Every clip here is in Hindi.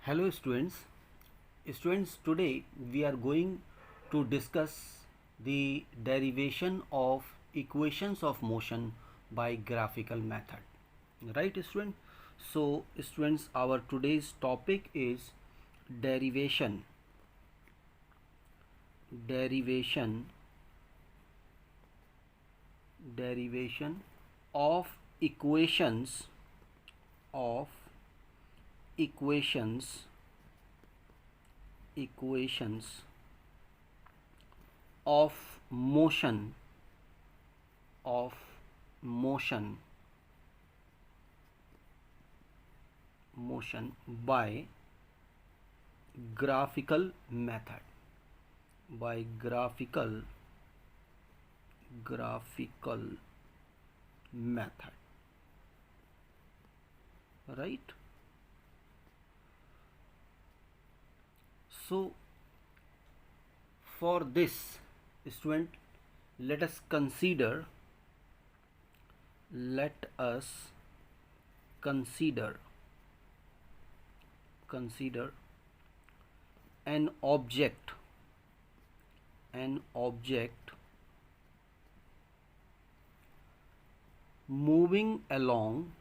Hello students. Students, today we are going to discuss the derivation of equations of motion by graphical method. Right student? So students, our today's topic is derivation derivation derivation of of equations equations of motion of motion motion by graphical method by graphical method, right? So for this, student, let us consider consider an object moving along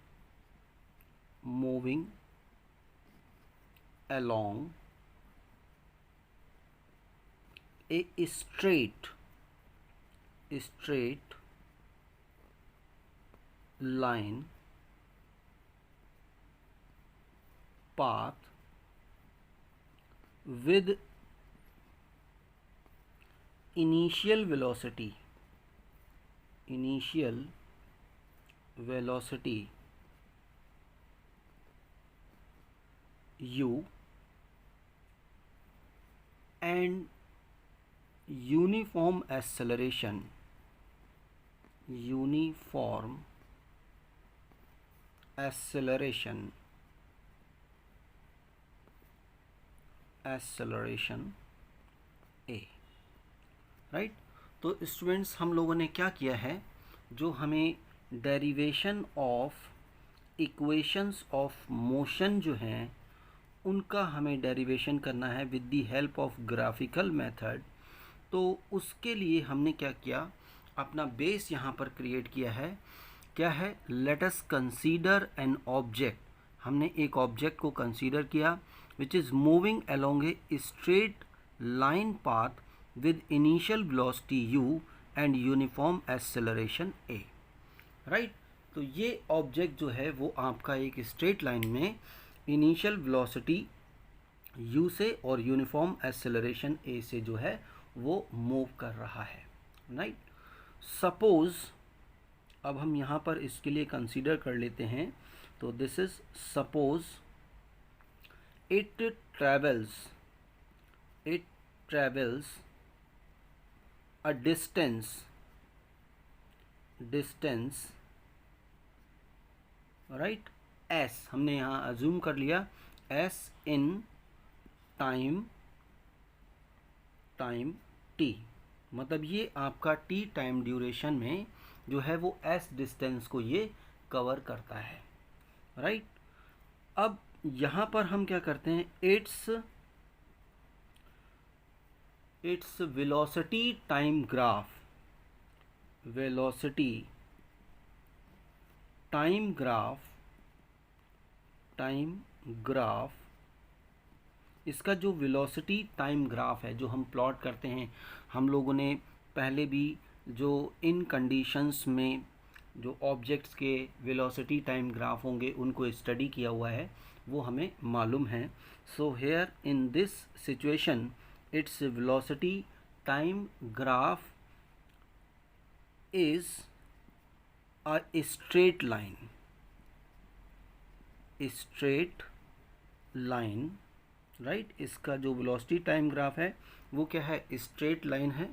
a straight line path with initial velocity u and uniform acceleration a, right. तो स्टूडेंट्स, हम लोगों ने क्या किया है, जो हमें derivation of equations of motion जो हैं उनका हमें डेरिवेशन करना है with the help of graphical method. तो उसके लिए हमने क्या किया, अपना बेस यहाँ पर क्रिएट किया है। क्या है? Let us consider an object. हमने एक ऑब्जेक्ट को कंसीडर किया which is moving along a straight line path with initial velocity u and uniform acceleration a, right. तो ये ऑब्जेक्ट जो है वो आपका एक स्ट्रेट लाइन में इनिशियल वेलोसिटी u से और यूनिफॉर्म एक्सेलरेशन a से जो है वो मूव कर रहा है, राइट। सपोज अब हम यहाँ पर इसके लिए कंसीडर कर लेते हैं। तो this is suppose it travels a distance right s, हमने यहाँ अज्यूम कर लिया s इन टाइम t, मतलब ये आपका t टाइम ड्यूरेशन में जो है वो s डिस्टेंस को ये कवर करता है, राइट। अब यहाँ पर हम क्या करते हैं, इट्स वेलोसिटी टाइम ग्राफ इसका जो वेलोसिटी टाइम ग्राफ है जो हम प्लॉट करते हैं, हम लोगों ने पहले भी जो इन कंडीशंस में जो ऑब्जेक्ट्स के वेलोसिटी टाइम ग्राफ होंगे उनको स्टडी किया हुआ है, वो हमें मालूम है। So here in this situation its velocity time graph is a straight line, right। इसका जो velocity time graph है वो क्या है, straight line है,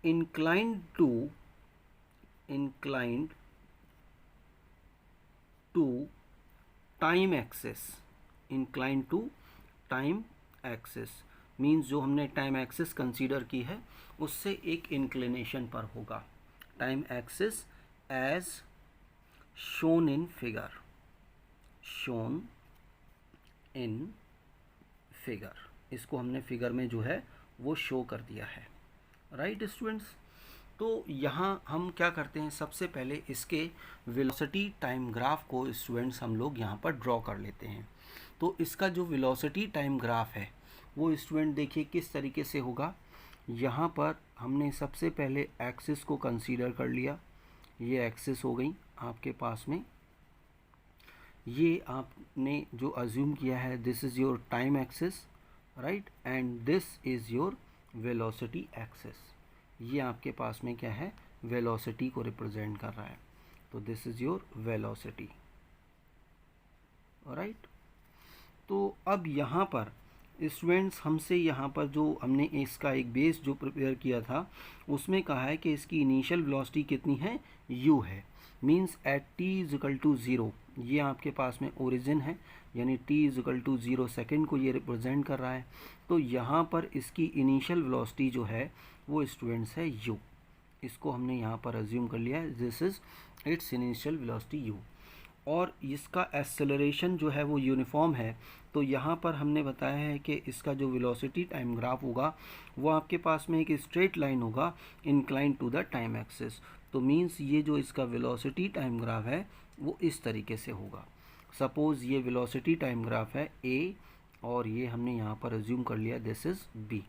inclined to time axis means जो हमने टाइम एक्सिस कंसीडर की है उससे एक इंक्लिनेशन पर होगा। Time axis as shown in figure, इसको हमने फिगर में जो है वो शो कर दिया है। राइट स्टूडेंट्स, तो यहाँ हम क्या करते हैं, सबसे पहले इसके वेलोसिटी टाइम ग्राफ को स्टूडेंट्स हम लोग यहाँ पर ड्रॉ कर लेते हैं। तो इसका जो वेलोसिटी टाइम ग्राफ है वो स्टूडेंट देखिए किस तरीके से होगा। यहाँ पर हमने सबसे पहले एक्सिस को कंसीडर कर लिया, ये एक्सिस हो गई आपके पास में। ये आपने जो अज्यूम किया है, this is your time axis, right, and this is your velocity axis. ये आपके पास में क्या है, वेलोसिटी को रिप्रेजेंट कर रहा है। तो this is your velocity, right. तो अब यहाँ पर स्टूडेंट्स हमसे यहाँ पर जो हमने इसका एक बेस जो प्रिपेयर किया था उसमें कहा है कि इसकी इनिशियल वेलोसिटी कितनी है, u है। Means at t is equal to 0, ये आपके पास में ओरिजिन है, यानी t is equal to 0 second को ये रिप्रेजेंट कर रहा है। तो यहाँ पर इसकी इनिशियल वेलोसिटी जो है वो स्टूडेंट्स है u। इसको हमने यहाँ पर अज्यूम कर लिया है, this is it's initial velocity u। और इसका एक्सेलरेशन जो है वो यूनिफॉर्म है। तो यहाँ पर हमने बताया है कि इसका जो वेलोसिटी टाइम ग्राफ होगा वो आपके पास में एक स्ट्रेट लाइन होगा incline to the time axis. तो मींस ये जो इसका वेलोसिटी टाइम ग्राफ है वो इस तरीके से होगा। सपोज़ ये वेलोसिटी टाइम ग्राफ है a और ये हमने यहाँ पर अज्यूम कर लिया दिस इज़ b।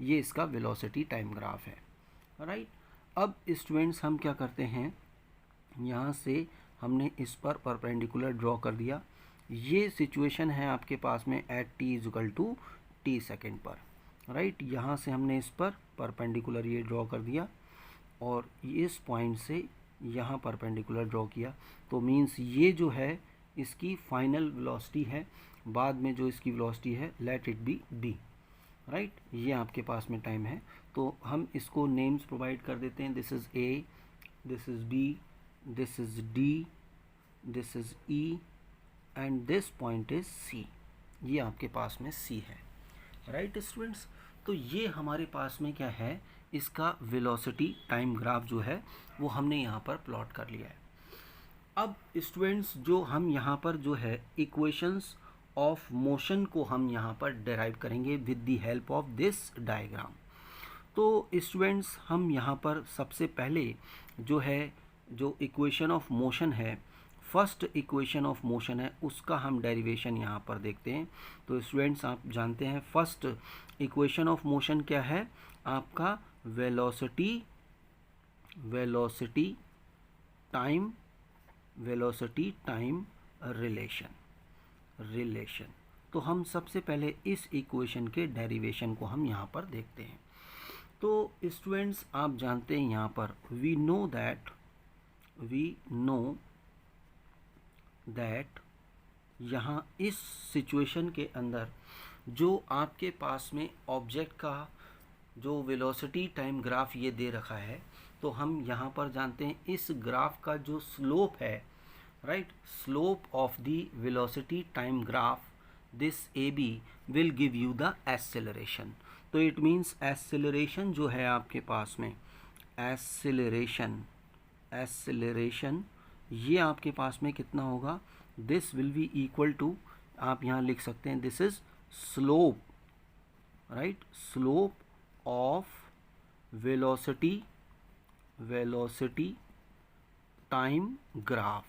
ये इसका वेलोसिटी टाइम ग्राफ है, राइट। अब स्टूडेंट्स हम क्या करते हैं, यहाँ से हमने इस पर परपेंडिकुलर ड्रॉ कर दिया। ये सिचुएशन है आपके पास में at t is equal to t second पर, राइट। यहाँ से हमने इस पर परपेंडिकुलर ये ड्रॉ कर दिया और इस पॉइंट से यहाँ परपेंडिकुलर ड्रॉ किया। तो मींस ये जो है इसकी फाइनल वेलोसिटी है, बाद में जो इसकी वेलोसिटी है let it be b, right. ये आपके पास में टाइम है। तो हम इसको नेम्स प्रोवाइड कर देते हैं, this is a, this is b, this is D, this is E and this point is C। ये आपके पास में C है, राइट स्टूडेंट्स। तो ये हमारे पास में क्या है, इसका वेलोसिटी टाइम ग्राफ जो है वो हमने यहाँ पर प्लॉट कर लिया है। अब स्टूडेंट्स जो हम यहाँ पर जो है इक्वेशंस ऑफ मोशन को हम यहाँ पर डेराइव करेंगे with the help of this diagram. तो स्टूडेंट्स हम यहाँ पर सबसे पहले जो है जो इक्वेशन ऑफ मोशन है, फर्स्ट इक्वेशन ऑफ मोशन है, उसका हम डेरिवेशन यहाँ पर देखते हैं। तो स्टूडेंट्स आप जानते हैं फर्स्ट इक्वेशन ऑफ मोशन क्या है आपका, वेलोसिटी टाइम रिलेशन। तो हम सबसे पहले इस इक्वेशन के डेरिवेशन को हम यहाँ पर देखते हैं। तो स्टूडेंट्स आप जानते हैं यहाँ पर वी नो दैट यहाँ इस सिचुएशन के अंदर जो आपके पास में ऑब्जेक्ट का जो वेलोसिटी टाइम ग्राफ ये दे रखा है, तो हम यहाँ पर जानते हैं इस ग्राफ का जो स्लोप है, right, slope of the velocity time graph this AB will give you the acceleration. तो इट मीन्स एक्सेलरेशन जो है आपके पास में एक्सेलरेशन ये आपके पास में कितना होगा, this will be equal to, आप यहाँ लिख सकते हैं this is slope, right, slope of velocity time graph,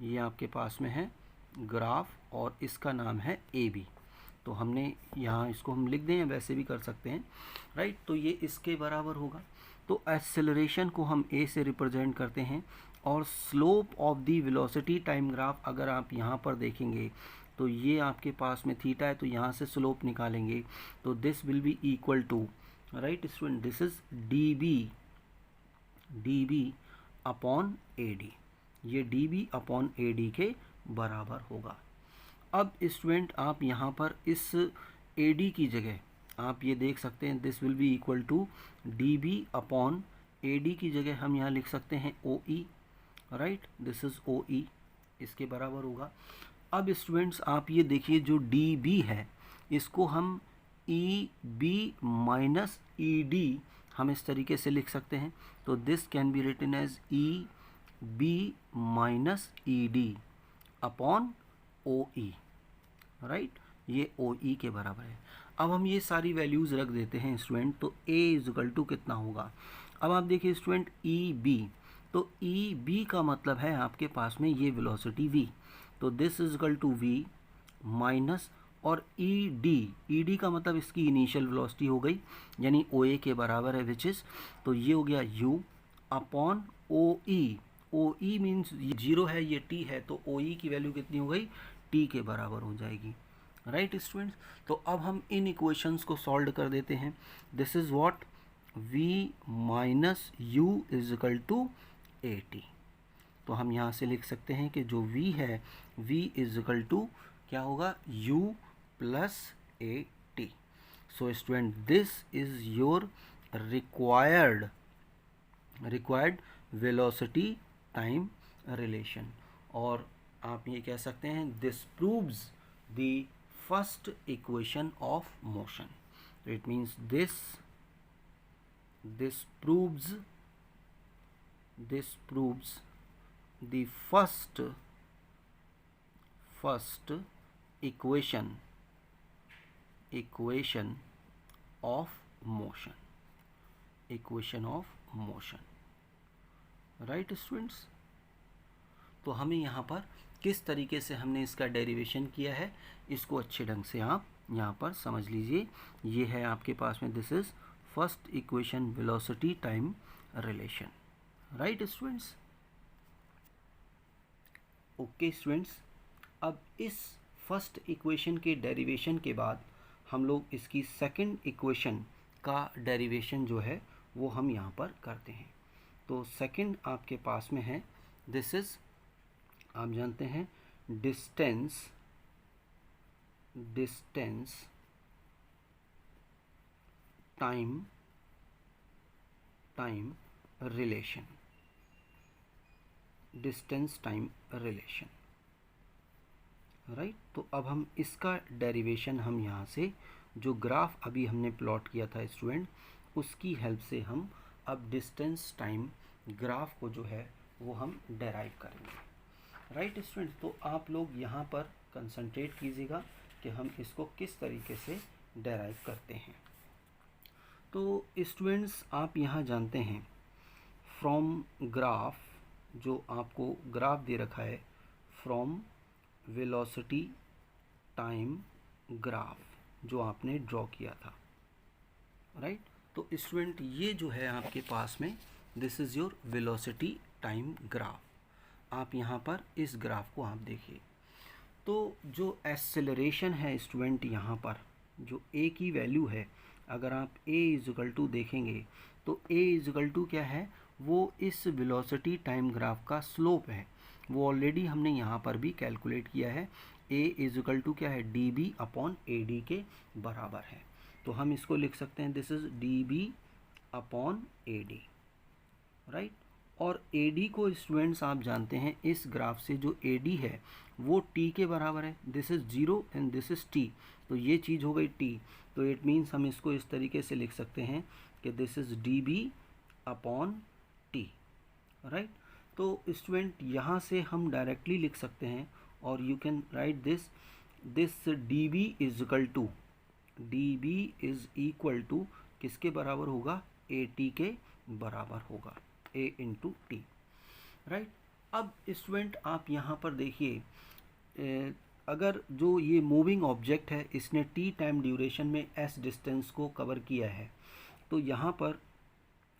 ये आपके पास में है ग्राफ और इसका नाम है AB। तो हमने यहाँ इसको हम लिख दें या वैसे भी कर सकते हैं, राइट। तो ये इसके बराबर होगा। तो एक्सेलरेशन को हम A से रिप्रेजेंट करते हैं और slope of the velocity time graph अगर आप यहाँ पर देखेंगे तो ये आपके पास में थीटा है, तो यहाँ से स्लोप निकालेंगे तो this will be equal to, right student, this is dB upon AD। ये dB अपॉन AD के बराबर होगा। अब स्टूडेंट आप यहाँ पर इस AD की जगह आप ये देख सकते हैं this will be equal to dB upon AD की जगह हम यहाँ लिख सकते हैं OE, right, this is OE, इसके बराबर होगा। अब स्टूडेंट्स आप ये देखिए जो dB है इसको हम EB माइनस ED हम इस तरीके से लिख सकते हैं। तो this can be written as EB minus ED upon O E, right, ये ओ ई के बराबर है। अब हम ये सारी वैल्यूज़ रख देते हैं स्टूडेंट, तो ए इजकल टू कितना होगा। अब आप देखिए स्टूडेंट ई बी, तो ई बी का मतलब है आपके पास में ये वेलोसिटी v, तो this is equal to v minus, और ई डी का मतलब इसकी इनिशियल वेलोसिटी हो गई, यानी ओ ए के बराबर है, विच इज़, तो ये हो गया u upon O E means ये जीरो है, ये t है, तो ओ ई की वैल्यू कितनी हो गई, t के बराबर हो जाएगी, राइट स्टूडेंट्स। तो अब हम इन इक्वेशंस को सॉल्व कर देते हैं। This is what, v minus u is equal to A T. तो हम यहाँ से लिख सकते हैं कि जो v है, v इजकल टू क्या होगा, u plus a t. So student this is your required velocity time relation, और आप ये कह सकते हैं this proves the first equation of motion. तो it means this proves the first equation of motion, right students. तो हमें यहाँ पर किस तरीके से हमने इसका डेरिवेशन किया है, इसको अच्छे ढंग से आप यहाँ पर समझ लीजिए। ये है आपके पास में, this is first equation velocity time relation, right students. Okay students, अब इस फर्स्ट इक्वेशन के डेरिवेशन के बाद हम लोग इसकी सेकंड इक्वेशन का डेरिवेशन जो है वो हम यहाँ पर करते हैं। तो सेकंड आपके पास में है, दिस इज, आप जानते हैं, डिस्टेंस टाइम रिलेशन, राइट। तो अब हम इसका डेरिवेशन हम यहाँ से जो ग्राफ अभी हमने प्लॉट किया था स्टूडेंट, उसकी हेल्प से हम अब डिस्टेंस टाइम ग्राफ को जो है वो हम डेराइव करेंगे, राइट स्टूडेंट। तो आप लोग यहाँ पर कंसंट्रेट कीजिएगा कि हम इसको किस तरीके से डेराइव करते हैं। तो स्टूडेंट्स आप यहाँ जानते हैं फ्रॉम ग्राफ, जो आपको ग्राफ दे रखा है, फ्रॉम वेलोसिटी टाइम ग्राफ जो आपने ड्रॉ किया था, राइट। तो स्टूडेंट ये जो है आपके पास में, this is your velocity time graph. आप यहाँ पर इस ग्राफ को आप देखिए, तो जो एक्सेलरेशन है स्टूडेंट, यहाँ पर जो a की वैल्यू है, अगर आप a इजकल टू देखेंगे तो a इजकल टू क्या है, वो इस वेलोसिटी टाइम ग्राफ का स्लोप है। वो ऑलरेडी हमने यहाँ पर भी कैलकुलेट किया है, a इजकल टू क्या है, D B upon A D के बराबर है। तो हम इसको लिख सकते हैं, this is D B upon A D, right. और ए डी को स्टूडेंट्स आप जानते हैं, इस ग्राफ से जो ए डी है वो t के बराबर है, this is 0 and this is t, तो ये चीज़ हो गई t। तो इट मीन्स हम इसको इस तरीके से लिख सकते हैं कि this is D B upon T, right. तो स्टूडेंट यहाँ से हम डायरेक्टली लिख सकते हैं, और you can write this D B is equal to किसके बराबर होगा, ए टी के बराबर होगा, a इंटू टी, राइट। अब स्टूडेंट आप यहाँ पर देखिए, अगर जो ये मूविंग ऑब्जेक्ट है, इसने t टाइम ड्यूरेशन में s डिस्टेंस को कवर किया है, तो यहाँ पर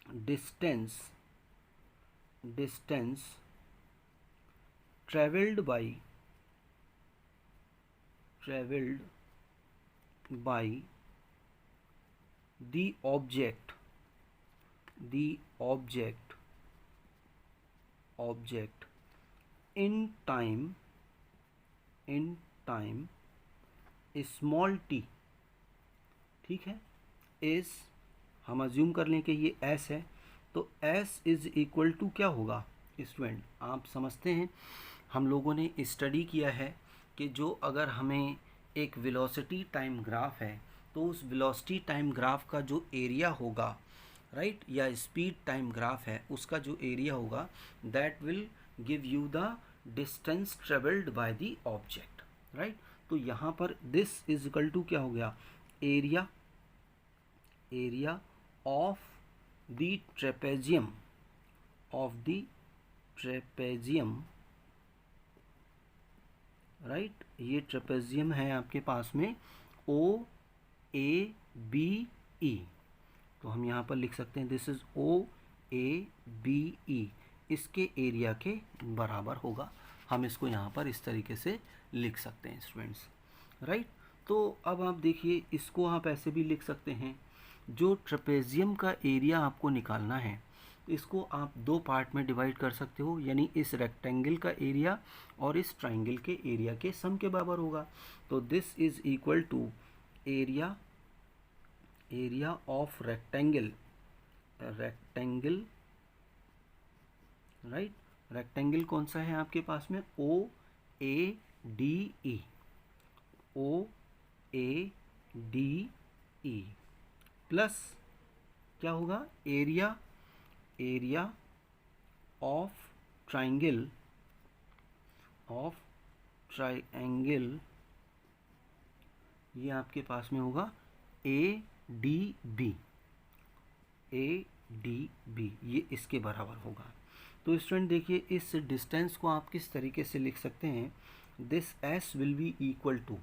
distance travelled by the object in time small t, ठीक है, is, हम अज्यूम कर लें कि ये s है, तो s इज इक्वल टू क्या होगा स्टूडेंट, आप समझते हैं, हम लोगों ने स्टडी किया है कि जो अगर हमें एक वेलोसिटी टाइम ग्राफ है, तो उस वेलोसिटी टाइम ग्राफ का जो एरिया होगा, राइट, या स्पीड टाइम ग्राफ है, उसका जो एरिया होगा, that will give you the distance travelled by the object, right. तो यहाँ पर दिस इज इक्वल टू क्या हो गया, area of the trapezium, right. ये ट्रेपेजियम है आपके पास में OABE, तो हम यहाँ पर लिख सकते हैं दिस इज OABE, इसके एरिया के बराबर होगा। हम इसको यहाँ पर इस तरीके से लिख सकते हैं स्टूडेंट्स, राइट। तो अब आप देखिए, इसको आप ऐसे भी लिख सकते हैं, जो ट्रेपेजियम का एरिया आपको निकालना है इसको आप दो पार्ट में डिवाइड कर सकते हो, यानी इस रेक्टेंगल का एरिया और इस ट्राइंगल के एरिया के सम के बराबर होगा। तो this is equal to area of rectangle, right. Rectangle कौन सा है आपके पास में, OADE, प्लस क्या होगा, एरिया ऑफ ट्राइंगल, ये आपके पास में होगा ADB, ये इसके बराबर होगा। तो स्टूडेंट देखिए, इस डिस्टेंस को आप किस तरीके से लिख सकते हैं, this S will be equal to,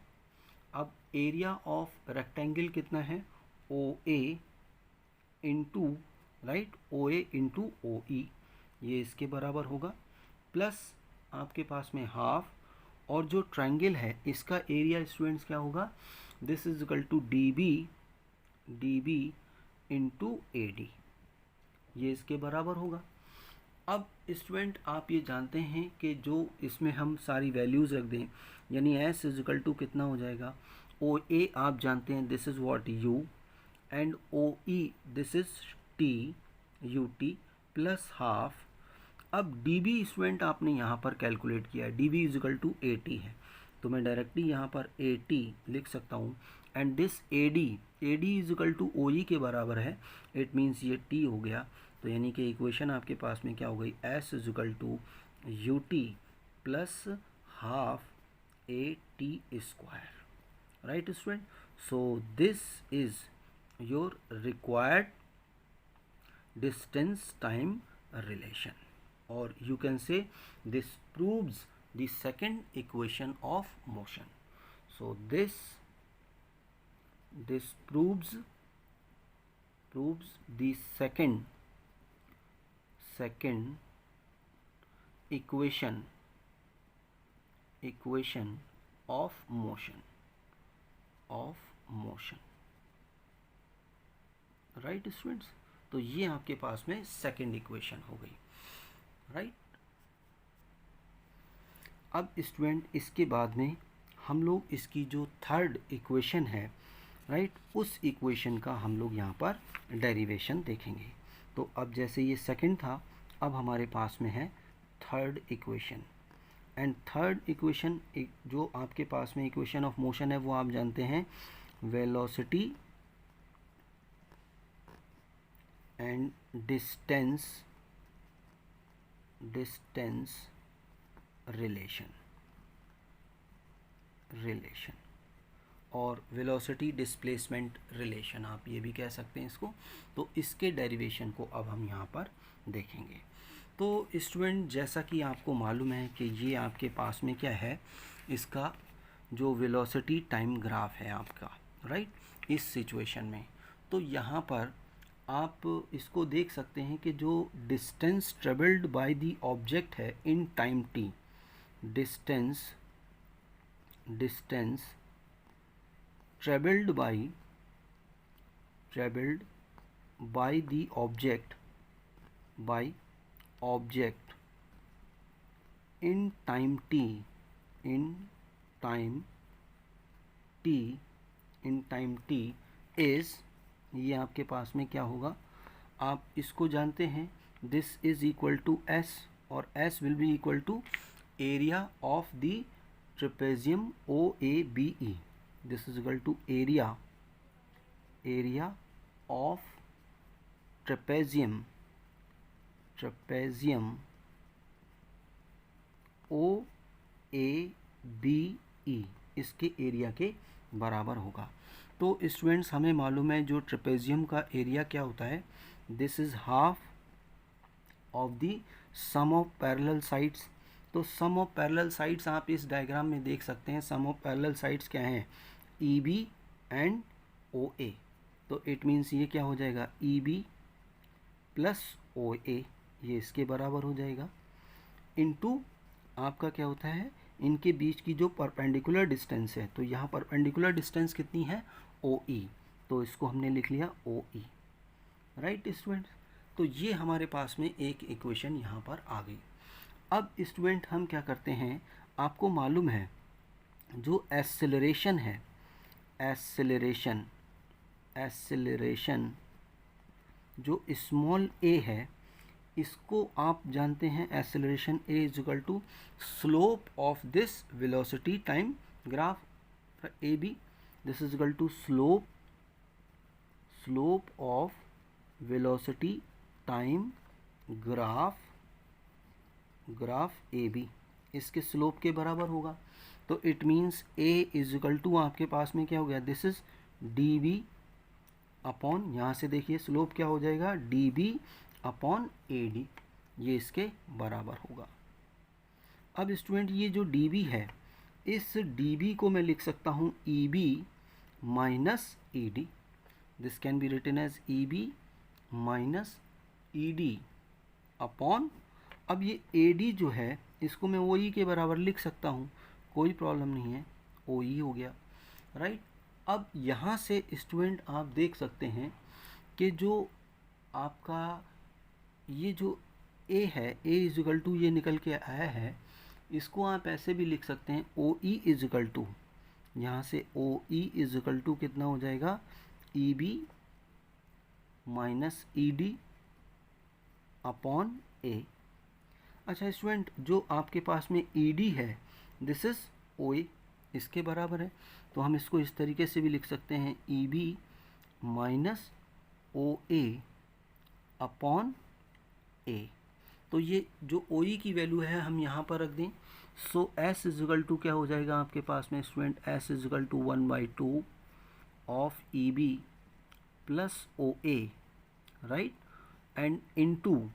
अब एरिया ऑफ रेक्टेंगल कितना है, OA into, right, OA into OE, ये इसके बराबर होगा, प्लस आपके पास में हाफ, और जो ट्राइंगल है इसका एरिया स्टूडेंट्स क्या होगा, this is equal to DB into AD, ये इसके बराबर होगा। अब स्टूडेंट आप ये जानते हैं कि जो इसमें हम सारी वैल्यूज़ रख दें, यानी S इज इक्वल टू कितना हो जाएगा, OA आप जानते हैं this is what U, and OE this is TUT plus half. अब DB स्टूडेंट आपने यहाँ पर कैलकुलेट किया है, DB इज इक्वल टू 80 है, तो मैं डायरेक्टली यहाँ पर 80 लिख सकता हूँ, and this AD is equal to OE के बराबर है, इट मीन्स ये T हो गया। तो यानी कि इक्वेशन आपके पास में क्या हो गई, S is equal to UT plus half AT square, right student. So this is your required distance time relation, or you can say this proves the second equation of motion. So this proves the second equation of motion, right students. तो ये आपके पास में सेकंड इक्वेशन हो गई, राइट। अब स्टूडेंट इसके बाद में हम लोग इसकी जो थर्ड इक्वेशन है, राइट, उस इक्वेशन का हम लोग यहाँ पर डेरिवेशन देखेंगे। तो अब जैसे ये सेकंड था, अब हमारे पास में है third equation, and third equation जो आपके पास में इक्वेशन ऑफ मोशन है वो आप जानते हैं, वेलोसिटी एंड डिस्टेंस रिलेशन, और वेलोसिटी डिस्प्लेसमेंट रिलेशन आप ये भी कह सकते हैं इसको। तो इसके डेरिवेशन को अब हम यहाँ पर देखेंगे। तो स्टूडेंट जैसा कि आपको मालूम है कि ये आपके पास में क्या है, इसका जो वेलोसिटी टाइम ग्राफ है आपका, राइट, इस सिचुएशन में। तो यहाँ पर आप इसको देख सकते हैं कि जो distance travelled by the object है in time t, distance travelled by the object in time t is, ये आपके पास में क्या होगा, आप इसको जानते हैं, this is equal to S, और S will be equal to area of the trapezium OABE, this is equal to area of trapezium OABE, इसके एरिया के बराबर होगा। तो स्टूडेंट्स हमें मालूम है जो ट्रेपेजियम का एरिया क्या होता है, this is half of the sum of parallel sides. तो सम ऑफ पैरेलल साइड्स आप इस डायग्राम में देख सकते हैं। सम ऑफ पैरेलल साइड्स क्या हैं, ई बी एंड ओ ए। तो इट मीन्स ये क्या हो जाएगा, ई बी प्लस ओ ए, ये इसके बराबर हो जाएगा। इनटू आपका क्या होता है, इनके बीच की जो परपेंडिकुलर डिस्टेंस है, तो यहाँ परपेंडिकुलर डिस्टेंस कितनी है, ओ ई, तो इसको हमने लिख लिया ओ ई। राइट स्टूडेंट्स, तो ये हमारे पास में एक इक्वेशन यहाँ पर आ गई। अब स्टूडेंट हम क्या करते हैं, आपको मालूम है जो एक्सेलरेशन है, एक्सेलरेशन जो स्मॉल ए है, इसको आप जानते हैं acceleration A is equal to slope of this velocity time graph A B, this is equal to slope of velocity time graph A B, इसके स्लोप के बराबर होगा। तो it means A is equal to आपके पास में क्या हो गया, this is D B upon, यहाँ से देखिए स्लोप क्या हो जाएगा, D B upon A D, ये इसके बराबर होगा। अब स्टूडेंट ये जो डी बी है, इस डी बी को मैं लिख सकता हूँ E B minus E D, this can be written as E B minus E D upon, अब ये ए डी जो है इसको मैं ओ ई के बराबर लिख सकता हूँ, कोई प्रॉब्लम नहीं है, ओ ई हो गया। राइट, अब यहाँ से स्टूडेंट आप देख सकते हैं कि जो आपका ये जो ए है, ए इज इक्वल टू ये निकल के आया है, इसको आप ऐसे भी लिख सकते हैं O E is equal to, यहाँ से O E is equal to कितना हो जाएगा, E B minus E D upon A. अच्छा स्टूडेंट, जो आपके पास में ई डी है, दिस इज ओ ए, इसके बराबर है, तो हम इसको इस तरीके से भी लिख सकते हैं ई B minus O A upon ए। तो ये जो ओ ई की वैल्यू है हम यहाँ पर रख दें, so S is equal to क्या हो जाएगा आपके पास में student, S is equal to 1/2 of E B plus O A, right, and into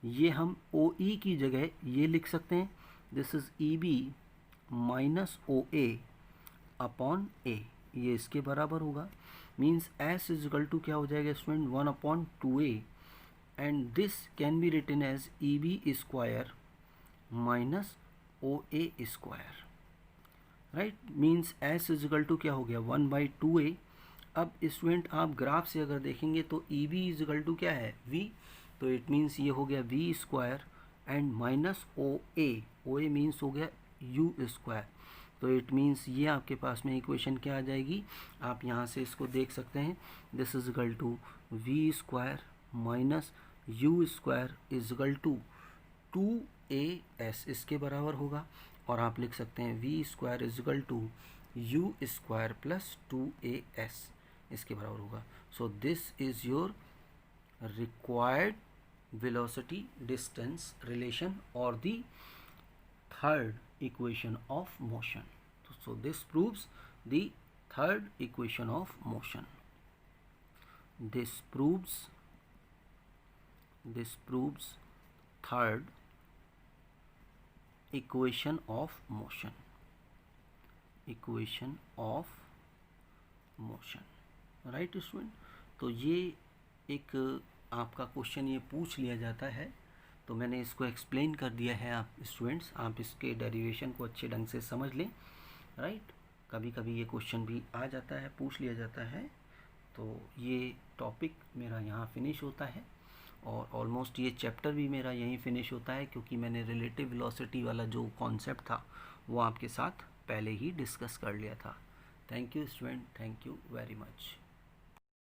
ये हम ओ ई की जगह ये लिख सकते हैं, this is E B minus O A upon A, ये इसके बराबर होगा। Means S is equal to क्या हो जाएगा student, 1/2a, and this can be written as E B square minus O A square. Right, means S is equal to क्या हो गया, 1/2a। अब स्टूडेंट आप ग्राफ से अगर देखेंगे तो E B is equal to क्या है, v, तो इट मीन्स ये हो गया v square and minus O A means हो गया u स्क्वायर। तो इट मीन्स ये आपके पास में इक्वेशन क्या आ जाएगी, आप यहाँ से इसको देख सकते हैं, this is equal to V square minus U square is equal to 2as, इसके बराबर होगा। और आप लिख सकते हैं V square is equal to U square plus 2as, इसके बराबर होगा। So this is your required velocity distance relation or the third equation of motion. So this proves the third equation of motion. This proves third equation of motion. Right student? तो ये एक आपका क्वेश्चन ये पूछ लिया जाता है, तो मैंने इसको एक्सप्लेन कर दिया है। आप स्टूडेंट्स आप इसके डेरिवेशन को अच्छे ढंग से समझ लें। राइट, कभी कभी ये क्वेश्चन भी आ जाता है, पूछ लिया जाता है। तो ये टॉपिक मेरा यहाँ फिनिश होता है और ऑलमोस्ट ये चैप्टर भी मेरा यहीं फिनिश होता है, क्योंकि मैंने रिलेटिव वेलोसिटी वाला जो कॉन्सेप्ट था वो आपके साथ पहले ही डिस्कस कर लिया था। Thank you student, thank you very much.